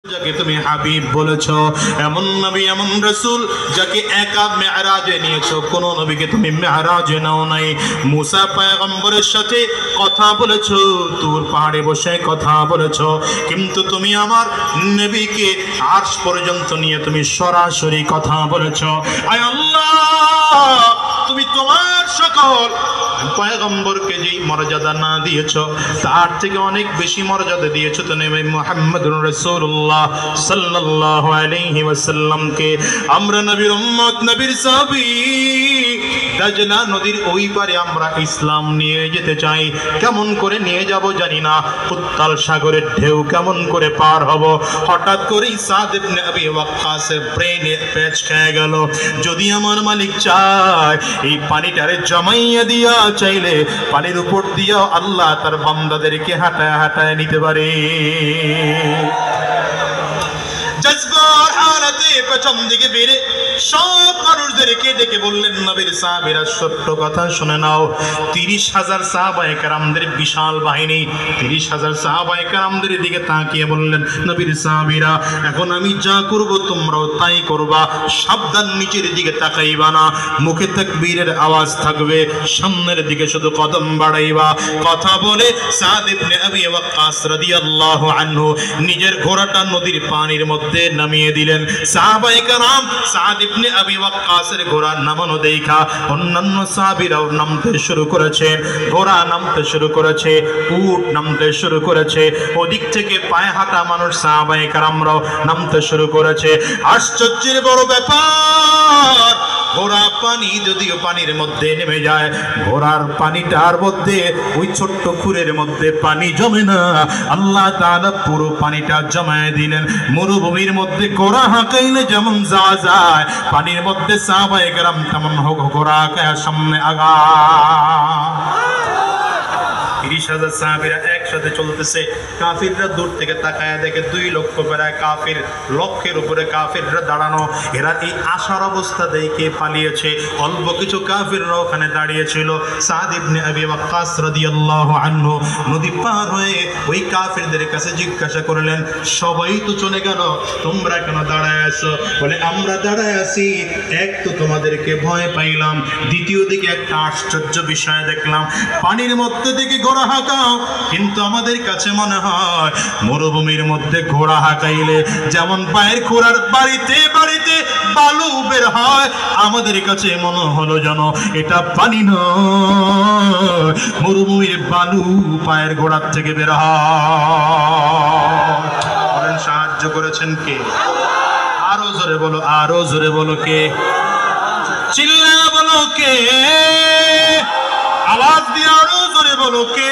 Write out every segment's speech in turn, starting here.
যাকে তুমি হাবিব বলেছো, এমন নবী এমন রাসূল যাকে একা মেরাজে নিয়েছো, কোন নবীকে তুমি মেরাজে নাও নাই। মুসা পয়গম্বরের সাথে কথা বলেছো, তুর পাহাড়ে বসে কথা বলেছো, কিন্তু তুমি আমার নবীকে আরশ পর্যন্ত নিয়ে তুমি সরাসরি কথা বলেছো। আয় আল্লাহ, তুমি তোমার সকল পয়গম্বরকে যেই মর্যাদা না দিয়েছো, তার থেকে অনেক বেশি মর্যাদা দিয়েছো তো নবী মুহাম্মদুর রাসূলুল্লাহ সাল্লাল্লাহু আলাইহি ওয়াসাল্লামকে। আমরা নবীর উম্মত, নবীর সাহাবী, দাজলা নদীর ওই পারে আমরা ইসলাম নিয়ে যেতে চাই। কেমন করে নিয়ে যাব জানি না, উত্তাল সাগরের ঢেউ কেমন করে পার হব। হঠাৎ করেই সাদ ইবনে আবি ওয়াক্কাসের ব্রেনে প্যাচ খেয়ে গেল, যদি আমার মালিক চায় এই পানিটারে জমাইয়া দিয়া চাইলে পানির উপর দিয়া আল্লাহ তার বান্দাদেরকে হাঁটায় হাঁটায় নিতে পারে। জজবার হালাতে পেছন দিকে বেরে সব মানুষদেরকে ডেকে বললেন, নবীর সাহাবীরা সত্য কথা শুনে নাও। 30,000 সাহাবায়ে কেরামদের বিশাল বাহিনী, 30,000 সাহাবায়ে কেরামদের দিকে তাকিয়ে বললেন, নবীর সাহাবীরা এখন আমি যা করব তোমরাও তাই করবা, সাবধান নিচের দিকে তাকাইবা না, মুখে তাকবীরের আওয়াজ থাকবে, সামনের দিকে শুধু কদম বাড়াইবা। কথা বলে সাদ ইবনে আবি ওয়াক্কাস রাদিয়াল্লাহু আনহু নিজের ঘোড়াটা নদীর পানির মধ্যে নামিয়ে দিলেন। সাহাবায়ে কেরাম সাদ ইবনে আবি ওয়াক্কাসের ঘোড়া নামানো দেখা অন্যান্য সাহাবীরাও নামতে শুরু করেছেন, ঘোড়া নামতে শুরু করেছে, উট নামতে শুরু করেছে, ওদিক থেকে পায়ে হাঁটা মানুষ সাহাবায়ে কেরামরাও নামতে শুরু করেছে। আশ্চর্যের বড় ব্যাপার, ঘোড়া পানি যদিও পানির মধ্যে নেমে যায়, ঘোড়ার পানিটার মধ্যে ওই ছোট্ট খুরের মধ্যে পানি জমে না, আল্লাহ তাআলা পুরো পানিটা জমায়ে দিলেন। মরুভূমির মধ্যে ঘোড়া হাঁকাইলে যেমন যাওয়া যায়, পানির মধ্যে সাহাবায়ে কেরাম তেমন ঘোড়া হাঁকায় সামনে আগা। 30,000 সাহাবীরা একসাথে চলতেছে, কাফিররা দূর থেকে তাকায় দেখে 2 লক্ষ প্রায় কাফির, লক্ষের উপরে কাফিররা দাঁড়ানো। এরা এই আশার অবস্থা দেখে পালিয়েছে, অল্প কিছু কাফিররা ওখানে দাঁড়িয়েছিল। সাদ ইবনে আবি ওয়াক্কাস রাদিয়াল্লাহু আনহু নদী পার হয়ে ওই কাফিরদের কাছে জিজ্ঞাসা করলেন, সবাই তো চলে গেল, তোমরা কেন দাঁড়ায় আছো? বলে, আমরা দাঁড়ায় আছি, এক তো তোমাদেরকে ভয় পাইলাম, দ্বিতীয় দিকে একটা আশ্চর্য বিষয় দেখলাম, পানির মধ্যে থেকে ঘোড়া হাঁকাও, কিন্তু আমাদের কাছে মনে হয় মরুভূমির মধ্যে ঘোড়া হাঁকাইলে যেমন পায়ের খোঁড়ার বাড়িতে বাড়িতে বালু বের হয়, আমাদের কাছে মনে হলো যেন এটা পানি নয়, মরুভূমির বালু পায়ের গোড়ার থেকে বের হয়। বলেন, সাহায্য করেছেন কে? আরো জোরে বলো, আরো জোরে বলো কে? চিল্লা বলো কে? আওয়াজ দিয়ে আরো জোরে বলো কে?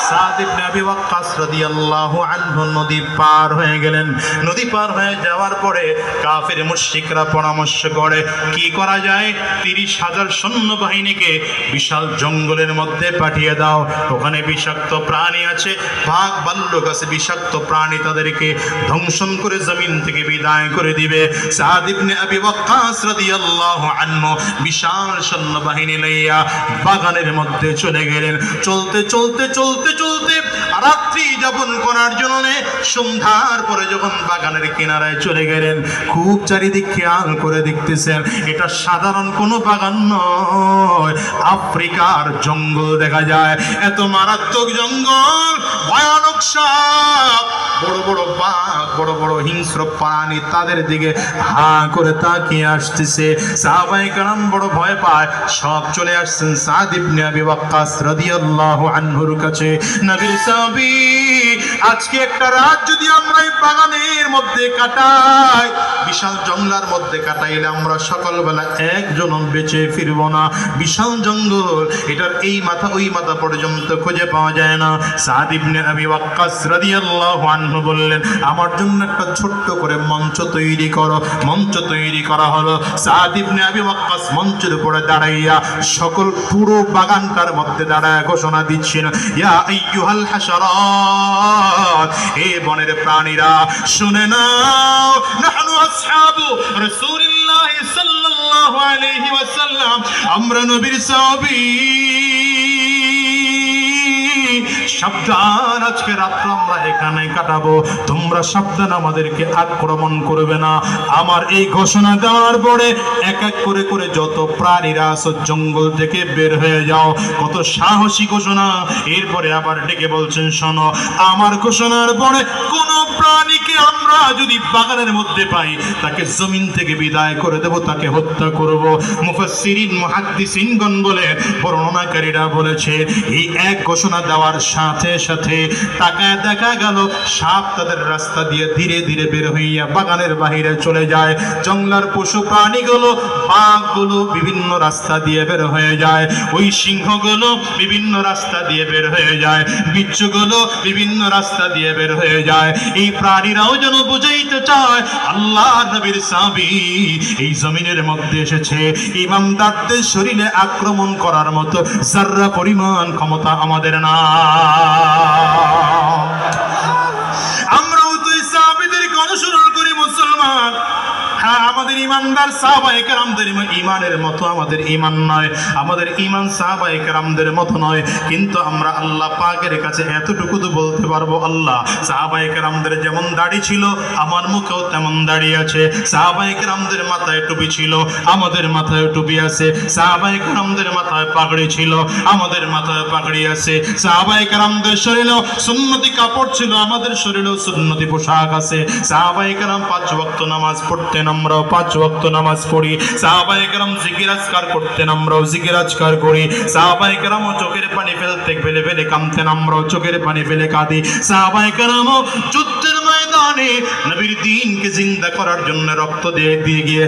সাদ ইবনে আবি ওয়াক্কাস রাদিয়াল্লাহু আনহু নদী পার হয়ে গেলেন। নদী পার হয়ে যাওয়ার পরে কাফির মুশরিকরা পরামর্শ করে কি করা যায়, 30,000 সৈন্যবাহিনীকে বিশাল জঙ্গলের মধ্যে পাঠিয়ে দাও, ওখানে বিষাক্ত প্রাণী আছে, বাঘ ভাল্লুক আছে, বিষাক্ত প্রাণী তাদেরকে ধ্বংসন করে জমিন থেকে বিদায় করে দিবে। সাদ ইবনে আবি ওয়াক্কাস রাদিয়াল্লাহু আনহু বিশাল সৈন্যবাহিনী লইয়া বাগানের মধ্যে চলে গেলেন। চলতে চলতে চলতে চলতে রাত্রি যাপন করার জন্য সন্ধ্যার পরে যখন বাগানের কিনারায় চলে গেলেন, খুব চারিদিক খেয়াল করে দেখতেছেন, এটা সাধারণ কোনো বাগান নয়, আফ্রিকার জঙ্গল দেখা যায়। এত মারাত্মক জঙ্গল, ভয়ানক সাপ, বড় বড় বাঘ, বড় বড় হিংস্র প্রাণী তাদের দিকে হা করে তাকিয়ে আসতেছে। সাহাবায়ে কেরাম বড় ভয় পায়, সব চলে আসছেন সাদ ইবনে আবি ওয়াক্কাস রাদিয়াল্লাহু আনহুর কাছে। নবীর সাহাবী, আজকে একটা রাত যদি আমরা এই বাগানের মধ্যে কাটাই, বিশাল জঙ্গলের মধ্যে কাটাইলে আমরা সকালবেলা একজন বেঁচে ফিরব না। বিশাল জঙ্গল, এটার এই মাথা ওই মাথা পর্যন্ত খুঁজে পাওয়া যায় না। সাদ ইবনে আবি ওয়াক্কাস রাদিয়াল্লাহু আনহু বললেন, আমার জন্য একটা ছোট্ট করে মঞ্চ তৈরি করো। মঞ্চ তৈরি করা হলো। সাদ ইবনে আবি ওয়াক্কাস মঞ্চের উপরে দাঁড়াইয়া সকল পুরো বাগানটার মধ্যে দাঁড়ায় ঘোষণা দিচ্ছেন, ইয়া আইয়ুহাল হাশারাত, হে বনের প্রাণীরা শুনে নাও, নাহনু আসহাবু রাসূলিল্লাহ সাল্লাল্লাহু আলাইহি ওয়াসাল্লাম, আমরা নবীর সাহাবী, সাবধান, আজকে রাত্র আমরা এখানে কাটাবো, তোমরা সাবধান, আমাদেরকে আক্রমণ করবে না। আমার এই ঘোষণা দেওয়ার পরে এক এক করে করে যত প্রাণীরা আছো জঙ্গল থেকে বের হয়ে যাও। কত সাহসী ঘোষণা। এরপরে আবার ডেকে বলছেন, শোনো, আমার ঘোষণার পরে কোন প্রাণীকে আমরা যদি বাগানের মধ্যে পাই তাকে জমিন থেকে বিদায় করে দেব, তাকে হত্যা করব। মুফাসসিরিন মুহাদ্দিসিনগণ বলে, বর্ণনাকারীরা বলেছে, এই এক ঘোষণা দেওয়ার সাথে সাথে তাকায় দেখা গেল সাপ তাদের রাস্তা দিয়ে ধীরে ধীরে বের হইয়া বাগানের বাহিরে চলে যায়। জঙ্গলার পশু প্রাণীগুলো, বাঘগুলো বিভিন্ন রাস্তা দিয়ে বের হয়ে যায়, ওই সিংহগুলো বিভিন্ন রাস্তা দিয়ে বের হয়ে যায়, বিচ্ছুগুলো বিভিন্ন রাস্তা দিয়ে বের হয়ে যায়। এই প্রাণীরাও যেন বুঝাইতে চায় আল্লাহ নবীর সাহাবী এই জমিনের মধ্যে এসেছে, ইমানদারদের শরীরে আক্রমণ করার মতো যাররা পরিমাণ ক্ষমতা আমাদের না। আমরাও তো এই সাহাবীদেরকে অনুসরণ করি মুসলমান। হ্যাঁ, আমাদের ইমানদার সাহাবায়ে কেরামদের ইমানের মতো আমাদের ইমান নয়, আমাদের ইমান সাহাবায়ে কেরামদের মতো নয়, কিন্তু আমরা আল্লাহ পাকের কাছে এতটুকু তো বলতে পারবো, আল্লাহ সাহাবায়ে কেরামদের যেমন দাড়ি ছিল আমার মুখেও তেমন দাড়ি আছে, সাহাবায়ে কেরামদের মাথায় টুপি ছিল আমাদের মাথায় টুপি আছে, সাহাবায়ে কেরামদের মাথায় পাগড়ি ছিল আমাদের মাথায় পাগড়ি আছে, সাহাবায়ে কেরামদের শরীরেও সুন্নতি কাপড় ছিল আমাদের শরীরেও সুন্নতি পোশাক আছে, সাহাবায়ে কেরাম 5 ওয়াক্ত নামাজ পড়তেন, আমরাও 5 ওয়াক্ত নামাজ পড়ি, সাহাবায়ে কেরাম জিকির আজকার করতেন, আমরাও জিকির আজকার করি, সাহাবায়ে কেরামও চোখের পানি ফেলে ফেলে কাঁদতেন, আমরাও চোখের পানি ফেলে কাঁদি, সাহাবায়ে কেরামও যুদ্ধের ময়দানে নবীর দ্বীনকে জিন্দা করার জন্য রক্ত দিয়ে গিয়ে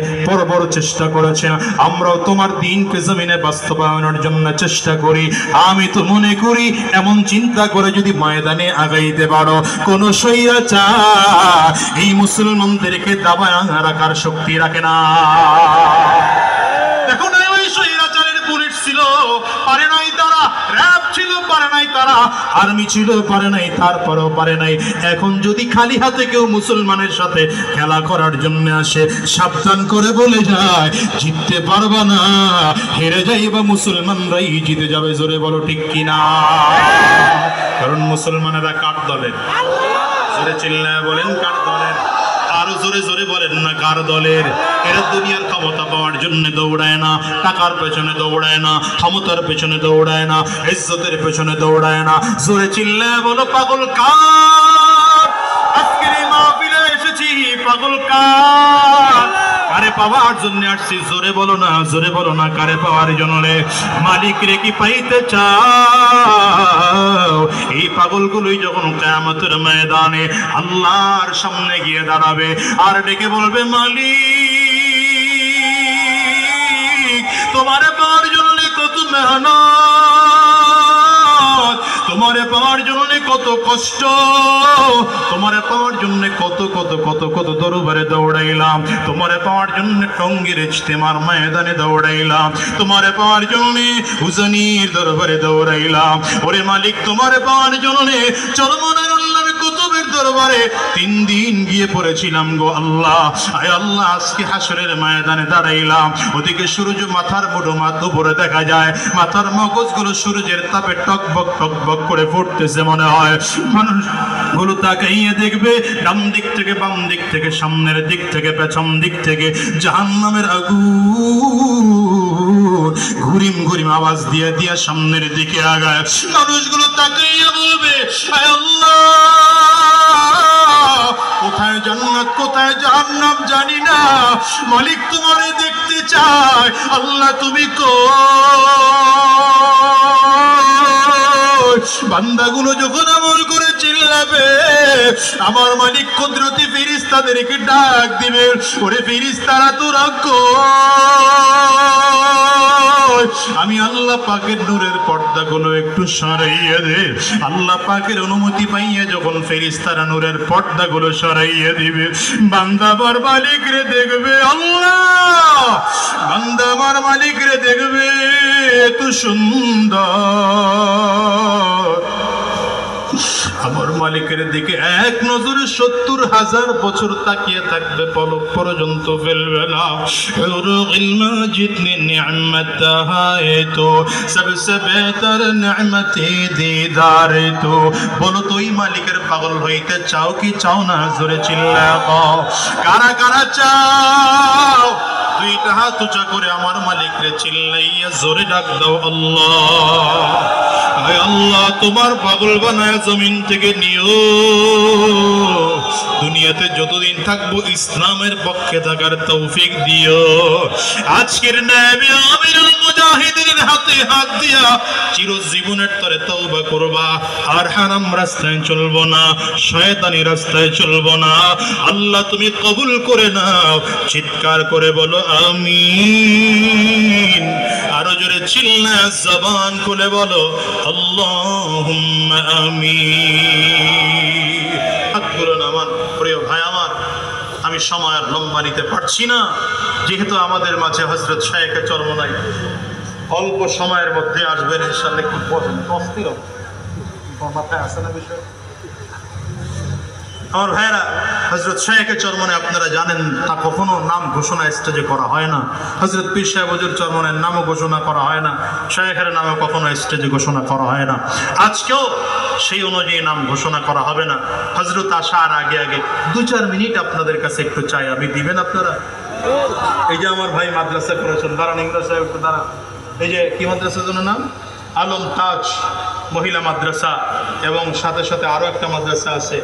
বড় চেষ্টা করেছেন। আমরাও তোমার দ্বীনকে জমিনে বাস্তবায়নের জন্য চেষ্টা করি। আমি তো মনে করি এমন চিন্তা করে যদি ময়দানে আগাইতে পারো, কোন স্বৈরাচার এই মুসলমানদেরকে দাবায় রাখার শক্তি রাখে না। দেখো না, ওই স্বৈরাচারের পুলিশ ছিল, পারে নাই তারা, র‍্যাব ছিল, পারে নাই তারা, আর্মি ছিল, পারে নাই, তারপরেও পারে নাই। এখন যদি খালি হাতে কেউ মুসলমানের সাথে খেলা করার জন্য আসে, সাবধান করে বলে যায় জিততে পারবা না, হেরে যাইবা, মুসলমানরাই জিতে যাবে। জোরে বলো ঠিক কিনা? কারণ মুসলমানেরা কার দলের? জোরে চিল্লায় বলেন, কার দলের? আরো জোরে জোরে বলেন না, কার দলের? এরা দুনিয়ার ক্ষমতা পাওয়ার জন্য দৌড়ায় না, টাকার পেছনে দৌড়ায় না, ক্ষমতার পেছনে দৌড়ায় না, ইজ্জতের পেছনে দৌড়ায় না। জোরে চিল্লায় বলো, পাগল কার? আজকের এই মাহফিলে এসেছি, পাগল কার? কারে পাওয়ার জন্য আসছি? জোরে বলো না, জোরে বলো না, কারে পাওয়ার জন্য? মালিক রে কি পাইতে চাও? এই পাগলগুলোই যখন কিয়ামতের ময়দানে আল্লাহর সামনে গিয়ে দাঁড়াবে আর ডেকে বলবে, মালিক তোমারে পাওয়ার জন্য কত মেহনত, তোমারে পাওয়ার জন্য কত কষ্ট, তোমারে পাওয়ার জন্য কত কত কত কত দরবারে দৌড়াইলাম, তোমারে পাওয়ার জন্য টঙ্গীর ইজতেমার ময়দানে দৌড়াইলাম, তোমারে পাওয়ার জন্য হুজনির দরবারে দৌড়াইলাম। ওরে মালিক, তোমারে পাওয়ার জন্য চরমনের আল্লাহর কুতুবের দরবারে 3 দিন গিয়ে পড়েছিলাম গো আল্লাহ। আয় আল্লাহ, আজকে হাসরের ময়দানে দাঁড়াইলাম, ওদিকে সূর্য মাথার মুঠো উপরে দেখা যায়, মাথার মগজগুলো সূর্যের তাপে টকবক টকবক করে ফুটতেছে মনে হয়। মানুষগুলো তাকাইয়ে দেখবে, ডান দিক থেকে বাম দিক থেকে, সামনের দিক থেকে পেছন দিক থেকে জাহান্নামের আগুন ঘুরিম ঘুরিম আওয়াজ দিয়ে দিয়ে সামনের দিকে আগায়। মানুষগুলো তাকাইয়ে বলবে, আয় আল্লাহ, কোথায় জান্নাত কোথায় জাহান্নাম জানি না, মালিক তোমারে দেখতে চায়, আল্লাহ তুমি কই? বান্দাগুলো যখন আমল করে চিল্লাবে, আমার মালিক কুদরতি ফেরেশতাদেরকে ডাক দিবে, ওরে ফেরেশতারা তোরা কই? আমি আল্লাহ পাকের নূরের পর্দাগুলো একটু সরাইয়ে দে। আল্লাহ পাকের অনুমতি পাইয়ে যখন ফেরেশতারা নূরের পর্দাগুলো সরাইয়ে দিবে, বান্দা আমার মালিক রে দেখবে, আল্লাহ বান্দা আমার মালিক রে দেখবে, এত সুন্দর আমার মালিকের দিকে এক নজরে 70,000 বছর তাকিয়ে থাকবে, পলক পর্যন্ত ফেলবে না। জিতনি নিয়ামত হায় তো সবসে বেহতর নিয়ামতে দিদার তো। বলো তো ওই মালিকের পাগল হইতে চাও কি চাও না? জোরে চিল্লাও। কারা কারা চাও? দুইটা হাত উঁচা করে আমার মালিকরে চিল্লাইয়া জোরে ডাক দাও, আল্লাহ। আয় আল্লাহ, তোমার পাগল বানায় জমিন থেকে নিও। দুনিয়াতে যতদিন থাকবো ইসলামের পক্ষে থাকার তৌফিক দিও। আজকের নবী আমিরুল মুজাহিদিনের হাতে হাত দিয়া চিরজীবনের তরে তওবা করবা, আর হারাম রাস্তায় চলবো না, শয়তানি রাস্তায় চলবো না। আল্লাহ তুমি কবুল করে নাও। চিৎকার করে বলো আমিন। আরো জোরে চিল্লা জবান খুলে বলো আল্লাহুম্মা আমিন। হাত তুলুন আমার প্রিয় ভাই আমার। আমি সময় আর লম্বা নিতে পারছি না, যেহেতু আমাদের মাঝে হযরত শায়েখে চরমনাই অল্প সময়ের মধ্যে আসবেন ইনশাআল্লাহ। একটু বসেন, অস্থির মাথায় আসে না বিষয়। আমার ভাইয়েরা, হযরত শায়েখে চরমনাই আপনারা জানেন, তা কখনো নাম ঘোষণা স্টেজে করা হয় না। হযরত পীর সাহেব হুজুর চরমনাইয়ের নামও ঘোষণা করা হয় না, শায়েখের নামও কখনো স্টেজে ঘোষণা করা হয় না। আজকেও সেই অনুযায়ী নাম ঘোষণা করা হবে না। হযরত আসার আগে আগে 2-4 মিনিট আপনাদের কাছে একটু চাই, আমি দিবেন আপনারা? এই যে আমার ভাই মাদ্রাসা করেছেন, দাঁড়ান ইংরেজ সাহেব একটু দাঁড়ান। এই যে কি মাদ্রাসার জন্য নাম? আলম তাজ মহিলা মাদ্রাসা, এবং সাথে সাথে আরো একটা মাদ্রাসা আছে